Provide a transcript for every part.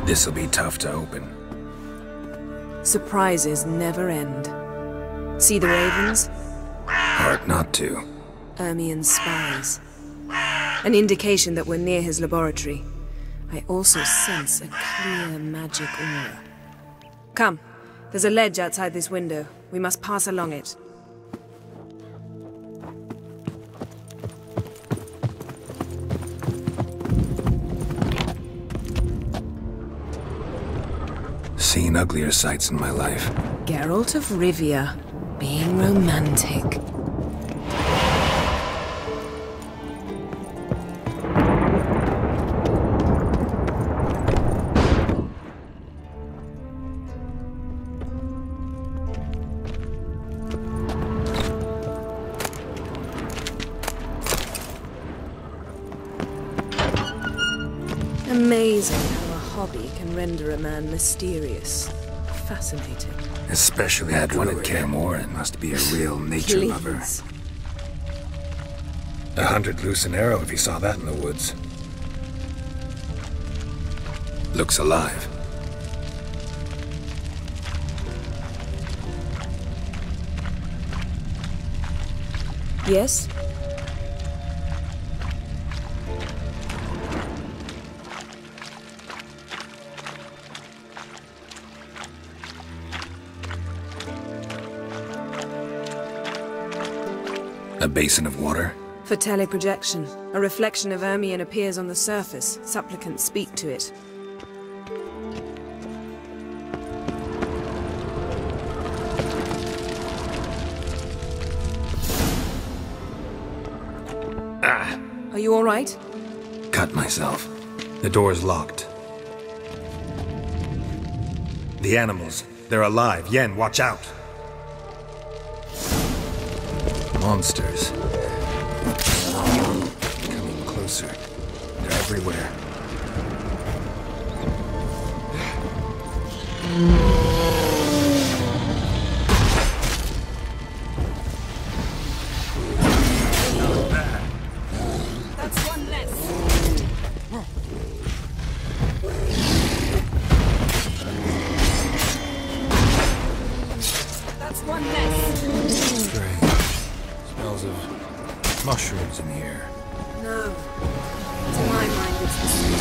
This'll be tough to open. Surprises never end. See the ravens? Hard not to. Ermien's spies. An indication that we're near his laboratory. I also sense a clear magic aura. Come, there's a ledge outside this window. We must pass along it. Seen uglier sights in my life. Geralt of Rivia, being romantic. Amazing how a hobby can render a man mysterious. Fascinating. Especially that one at Kaer Morhen must be a real nature lover. 100 loose an arrow if he saw that in the woods. Looks alive. Yes? A basin of water? For teleprojection. A reflection of Ermien appears on the surface. Supplicants speak to it. Ah! Are you all right? Cut myself. The door's locked. The animals. They're alive. Yen, watch out! Monsters. Coming closer. They're everywhere. That's one less. That's one less. Strange. Smells of mushrooms in here. No. To my mind, it's the same.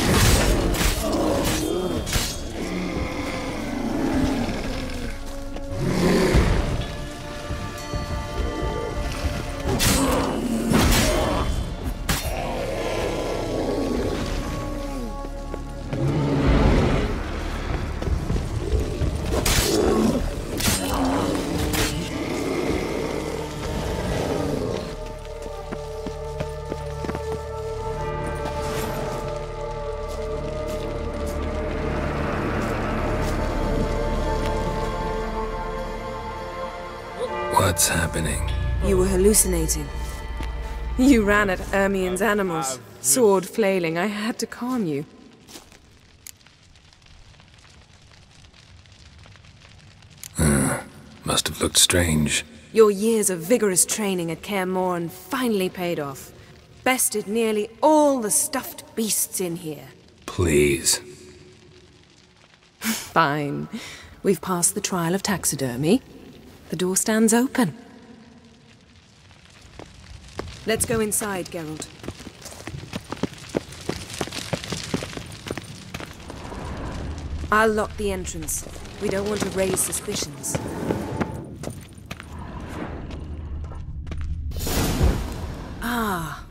What's happening? You were hallucinating. You ran at Ermien's animals, sword flailing. I had to calm you. Must have looked strange. Your years of vigorous training at Kaer Morhen finally paid off. Bested nearly all the stuffed beasts in here. Please. Fine. We've passed the trial of taxidermy. The door stands open. Let's go inside, Geralt. I'll lock the entrance. We don't want to raise suspicions. Ah,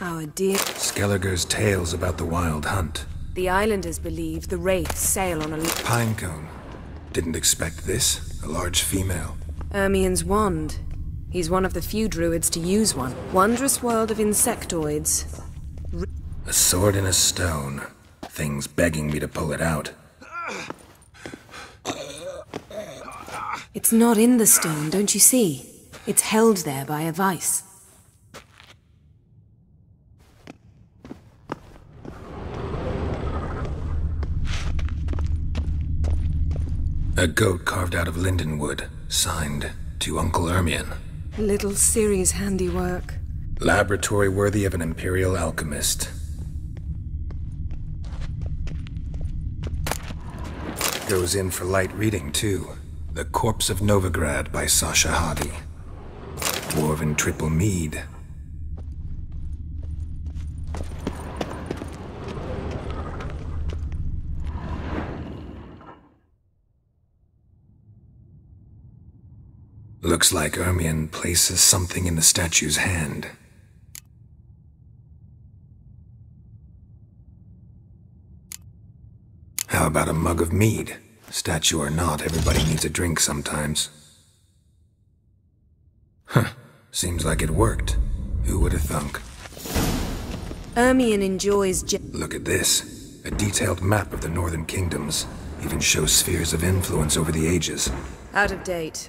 our dear... Skelliger's tales about the wild hunt. The islanders believe the wraiths sail on a... Pinecone. Didn't expect this. A large female. Ermien's wand. He's one of the few druids to use one. Wondrous world of insectoids. A sword in a stone. Things begging me to pull it out. It's not in the stone, don't you see? It's held there by a vice. A goat carved out of lindenwood, signed to Uncle Ermien. Little Ciri's handiwork. Laboratory worthy of an imperial alchemist. goes in for light reading, too. The Corpse of Novigrad by Sasha Hadi. Dwarven Triple Mead. Looks like Ermion places something in the statue's hand. How about a mug of mead? Statue or not, everybody needs a drink sometimes. Huh. Seems like it worked. Who would have thunk? Ermion enjoys Look at this. A detailed map of the Northern Kingdoms. Even shows spheres of influence over the ages. out of date.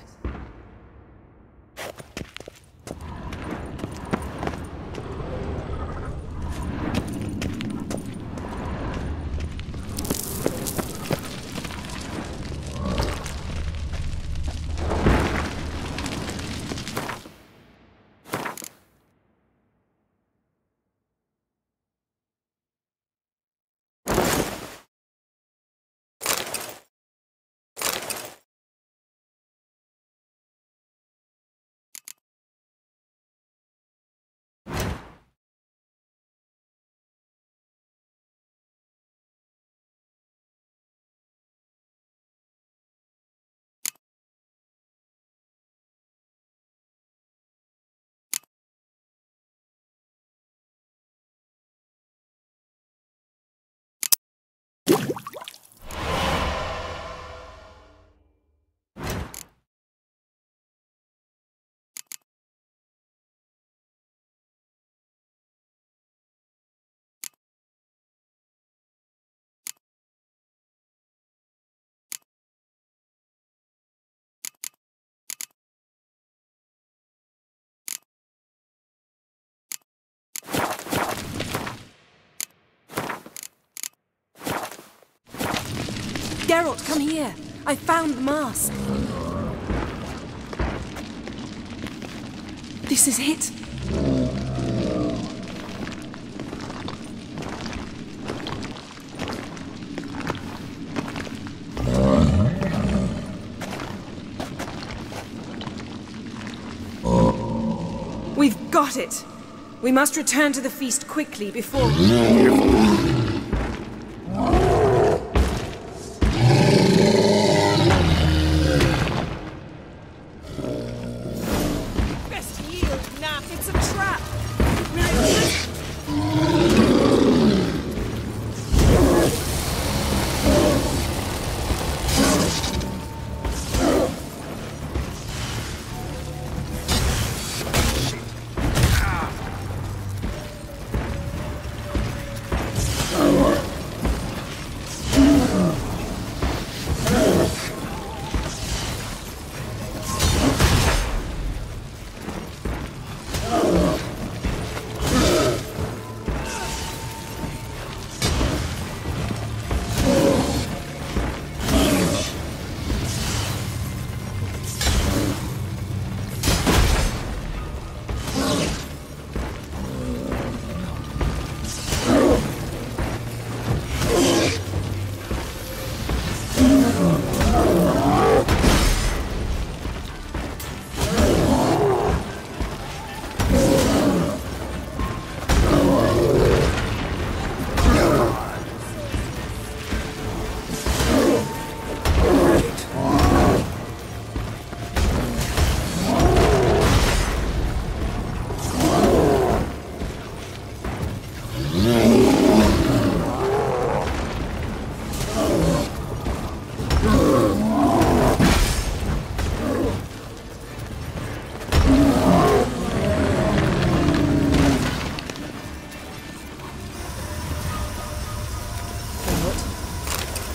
Geralt, come here. I found the mask. This is it. We've got it. We must return to the feast quickly before...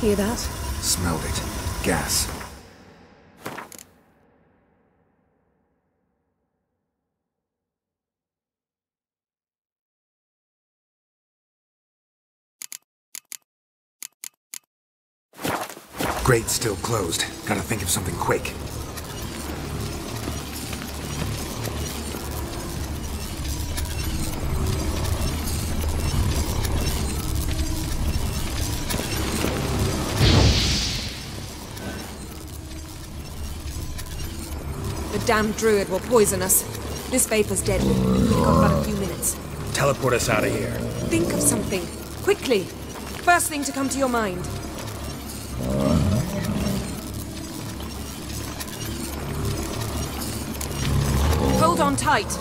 Hear that? Smelled it. Gas. Grate's still closed. Gotta think of something quick. The damned druid will poison us. This vapor's deadly. We've got but a few minutes. Teleport us out of here. Think of something. Quickly. First thing to come to your mind. Hold on tight.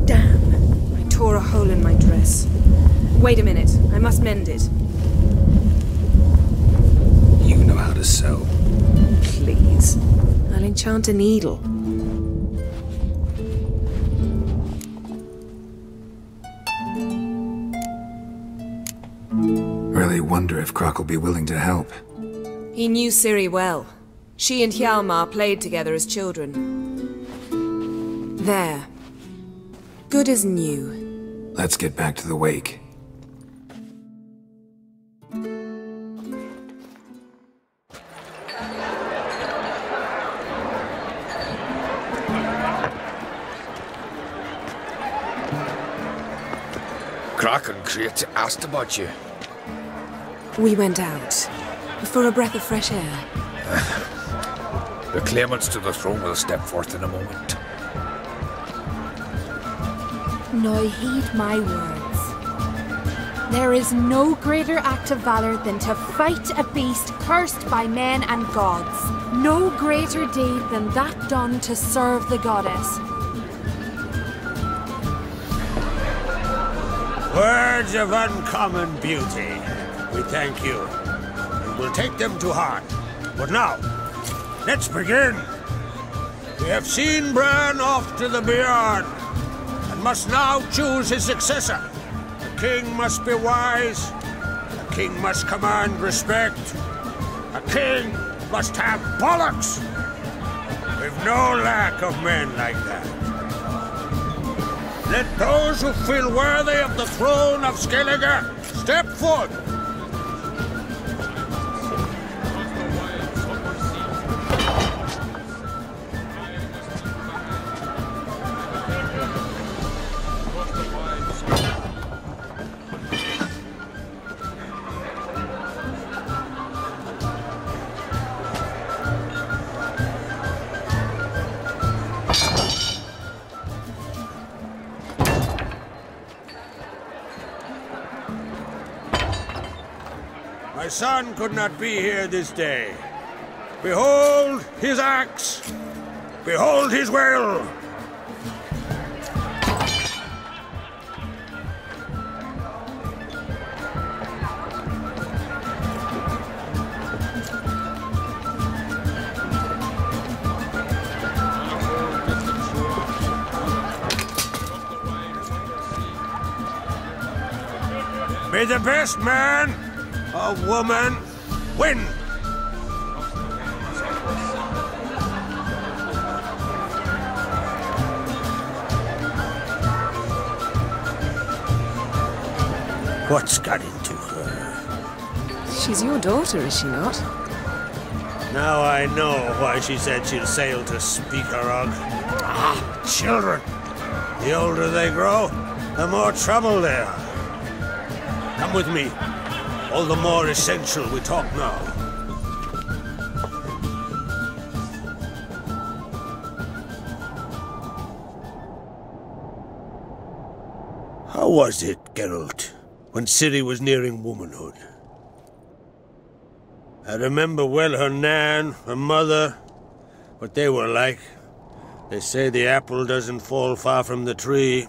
Damn. I tore a hole in my dress. Wait a minute. I must mend it. You know how to sew. Please. I'll enchant a needle. Really wonder if Croc will be willing to help. He knew Ciri well. She and Hjalmar played together as children. There. Good as new. Let's get back to the wake. Croc and Crate asked about you. We went out. For a breath of fresh air. The claimants to the throne will step forth in a moment. Now heed my words. There is no greater act of valor than to fight a beast cursed by men and gods. No greater deed than that done to serve the goddess. Words of uncommon beauty. We thank you. And we'll take them to heart. But now, let's begin. We have seen Bran off to the Beyond, and must now choose his successor. A king must be wise. A king must command respect. A king must have bollocks. We've no lack of men like that. Let those who feel worthy of the throne of Skellige step forth. My son could not be here this day. Behold his axe! Behold his will! May the best man or woman win! What's got into her? She's your daughter, is she not? Now I know why she said she'll sail to Speakerog. Ah, children! The older they grow, the more trouble they are. Come with me. All the more essential we talk now. How was it, Geralt, when Ciri was nearing womanhood? I remember well her nan, her mother, what they were like. They say the apple doesn't fall far from the tree.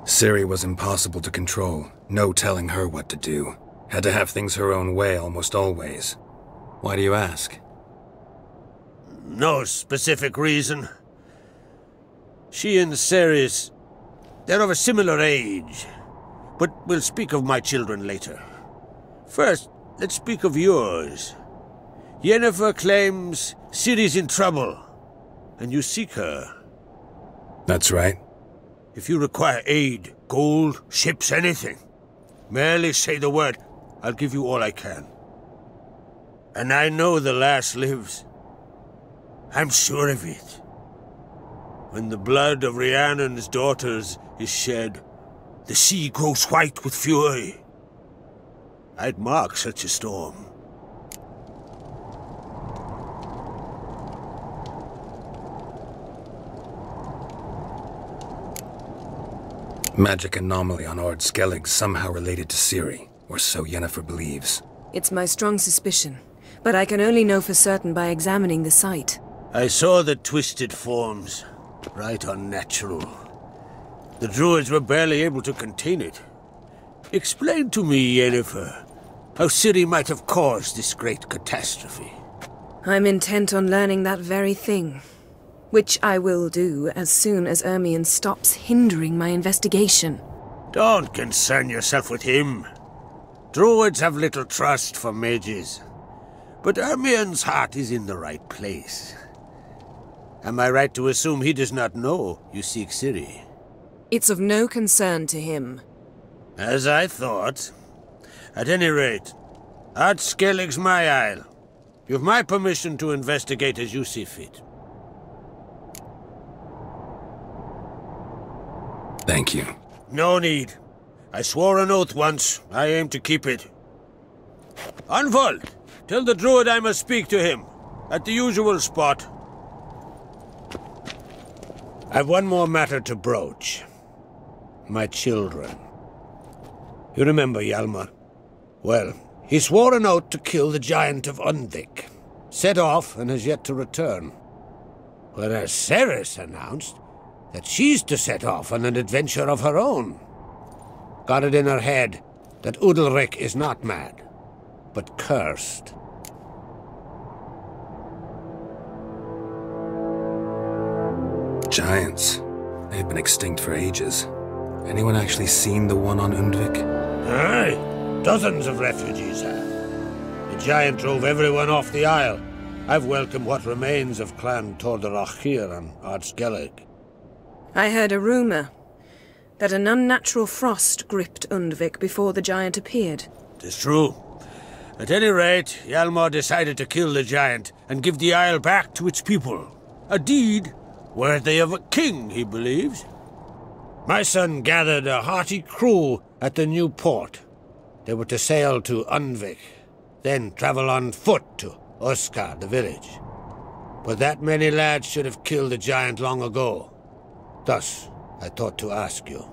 Ciri was impossible to control. No telling her what to do. Had to have things her own way almost always. Why do you ask? No specific reason. She and Ceres, they're of a similar age. But we'll speak of my children later. First, let's speak of yours. Yennefer claims Ciri's in trouble, and you seek her. That's right. If you require aid, gold, ships, anything, merely say the word. I'll give you all I can. And I know the lass lives. I'm sure of it. when the blood of Rhiannon's daughters is shed, the sea grows white with fury. I'd mark such a storm. Magic anomaly on Ard Skellig somehow related to Ciri, or so Yennefer believes. It's my strong suspicion, but I can only know for certain by examining the site. I saw the twisted forms. Right unnatural. The druids were barely able to contain it. Explain to me, Yennefer, how Ciri might have caused this great catastrophe. I'm intent on learning that very thing. Which I will do as soon as Ermion stops hindering my investigation. Don't concern yourself with him. Druids have little trust for mages. But Ermion's heart is in the right place. Am I right to assume he does not know you seek Ciri? It's of no concern to him. As I thought. At any rate, Ard Skellig's my isle. You've my permission to investigate as you see fit. Thank you. No need. I swore an oath once. I aim to keep it. Unfold! Tell the druid I must speak to him. At the usual spot. I've one more matter to broach. My children. You remember Hjalmar? Well, he swore an oath to kill the giant of Undvik. Set off and has yet to return. Whereas Ceres announced that she's to set off on an adventure of her own. Got it in her head that Udalric is not mad, but cursed. Giants. They've been extinct for ages. Anyone actually seen the one on Undvik? Aye, dozens of refugees have. The giant drove everyone off the isle. I've welcomed what remains of Clan Tordarach here on Ard Skellig. I heard a rumor that an unnatural frost gripped Undvik before the giant appeared. 'Tis true. At any rate, Hjalmar decided to kill the giant and give the isle back to its people. A deed worthy of a king, he believes. My son gathered a hearty crew at the new port. They were to sail to Undvik, then travel on foot to Uskar, the village. But that many lads should have killed the giant long ago. Thus, I thought to ask you.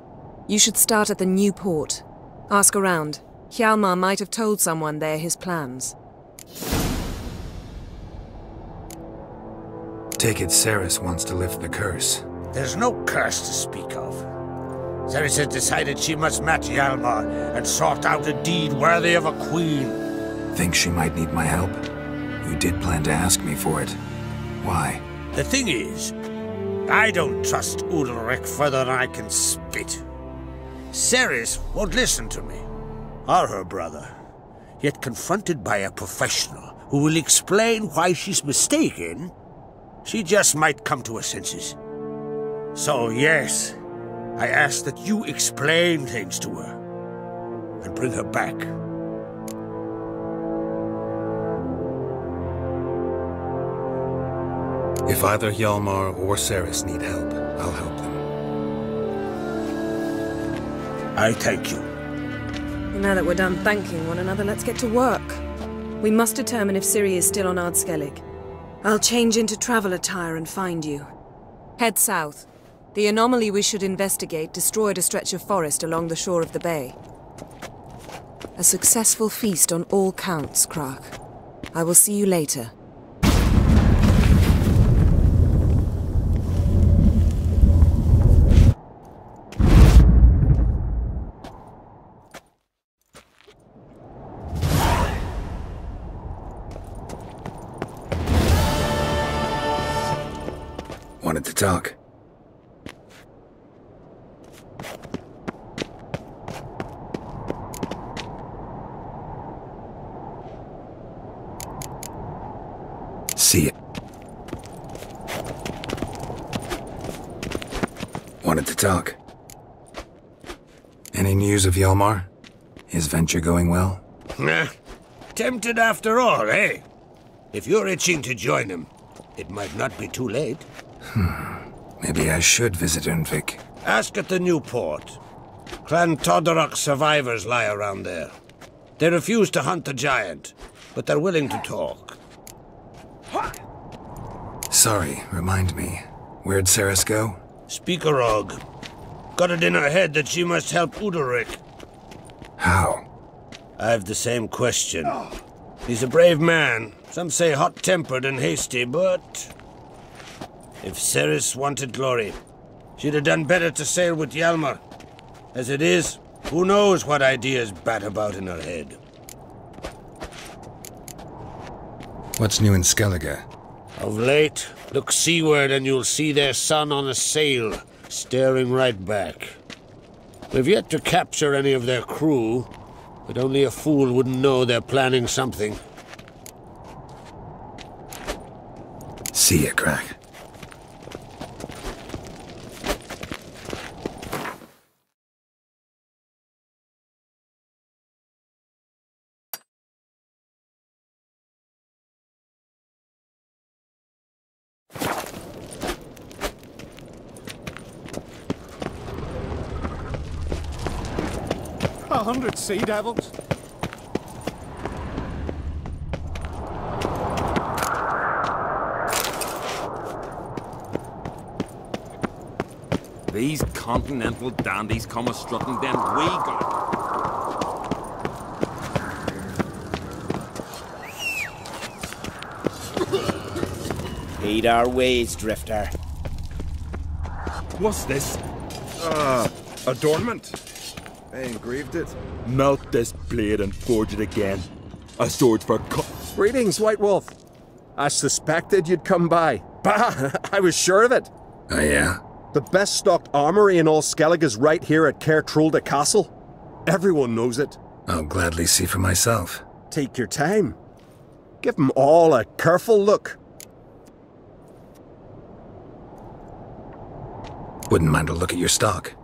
You should start at the new port. Ask around. Hjalmar might have told someone there his plans. Take it Ceres wants to lift the curse. There's no curse to speak of. Ceres has decided she must match Hjalmar and sort out a deed worthy of a queen. Think she might need my help? You did plan to ask me for it. Why? The thing is, I don't trust Udalric further than I can spit. Ceres won't listen to me, or her brother. Yet confronted by a professional who will explain why she's mistaken, she just might come to her senses. So yes, I ask that you explain things to her and bring her back. If either Hjalmar or Ceres need help, I'll help them. I thank you. Now that we're done thanking one another, let's get to work. We must determine if Ciri is still on Ard Skellig. I'll change into travel attire and find you. Head south. The anomaly we should investigate destroyed a stretch of forest along the shore of the bay. A successful feast on all counts, Krak. I will see you later. Wanted to talk. See it. Wanted to talk. Any news of Hjalmar? His venture going well? Tempted after all, eh? If you're itching to join him, it might not be too late. Maybe I should visit Undvik. Ask at the new port. Clan Todorok survivors lie around there. They refuse to hunt the giant, but they're willing to talk. Sorry, remind me. Where'd Ceres go? Speakerog. Got it in her head that she must help Udalric. How? I've the same question. He's a brave man. Some say hot-tempered and hasty, but... if Ceres wanted glory, she'd have done better to sail with Hjalmar. As it is, who knows what ideas bat about in her head. What's new in Skellige? Of late, look seaward and you'll see their sun on a sail, staring right back. We've yet to capture any of their crew, but only a fool wouldn't know they're planning something. See ya, Crack. A 100 sea devils. These continental dandies come a strutting them we got. Heed our ways, Drifter. What's this? Adornment. I engraved it. Melt this blade and forge it again. A sword for Greetings, White Wolf. I suspected you'd come by. Bah! I was sure of it. Oh yeah? The best stocked armory in all Skellige is right here at Cairtrolda Castle. Everyone knows it. I'll gladly see for myself. Take your time. Give them all a careful look. Wouldn't mind a look at your stock.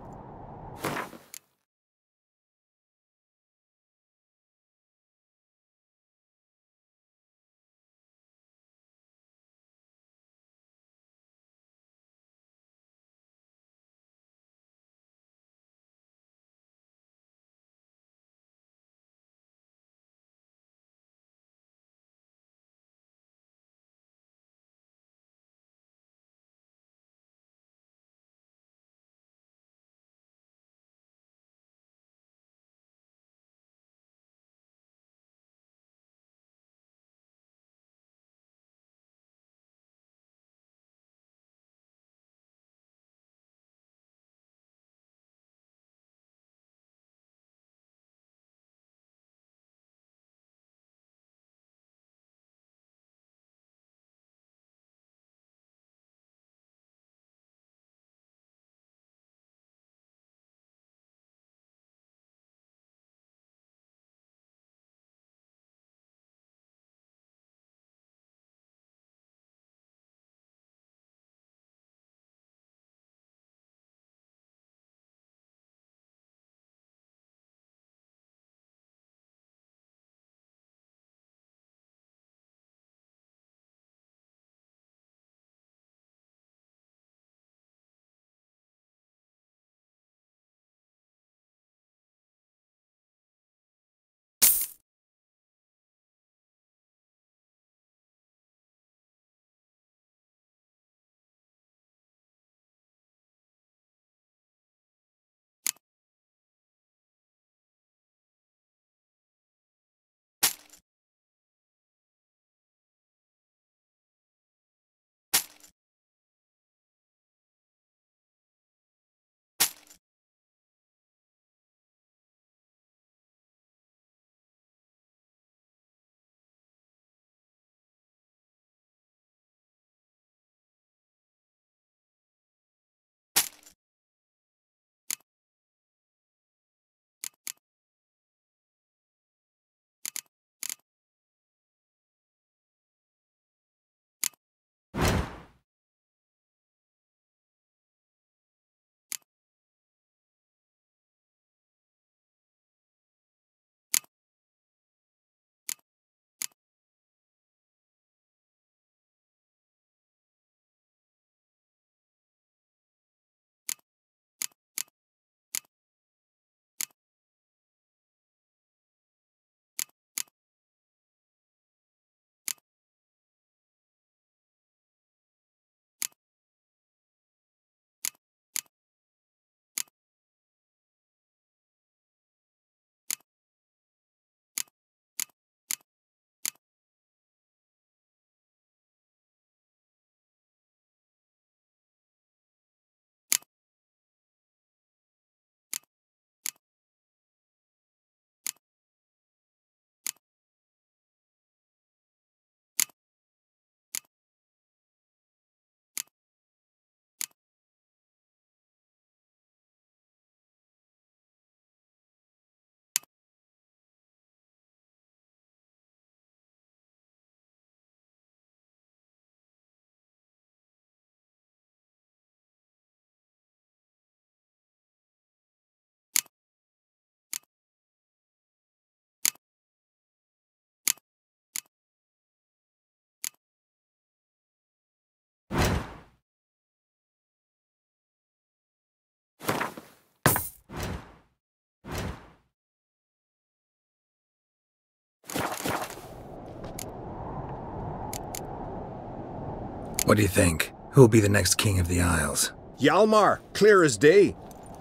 What do you think? Who'll be the next king of the Isles? Hjalmar, clear as day.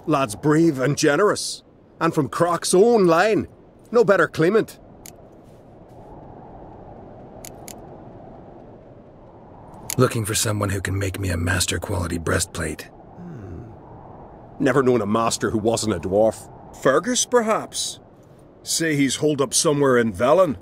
Lad's brave and generous. And from Croc's own line. No better claimant. Looking for someone who can make me a master-quality breastplate. Never known a master who wasn't a dwarf. Fergus, perhaps? Say he's holed up somewhere in Velen.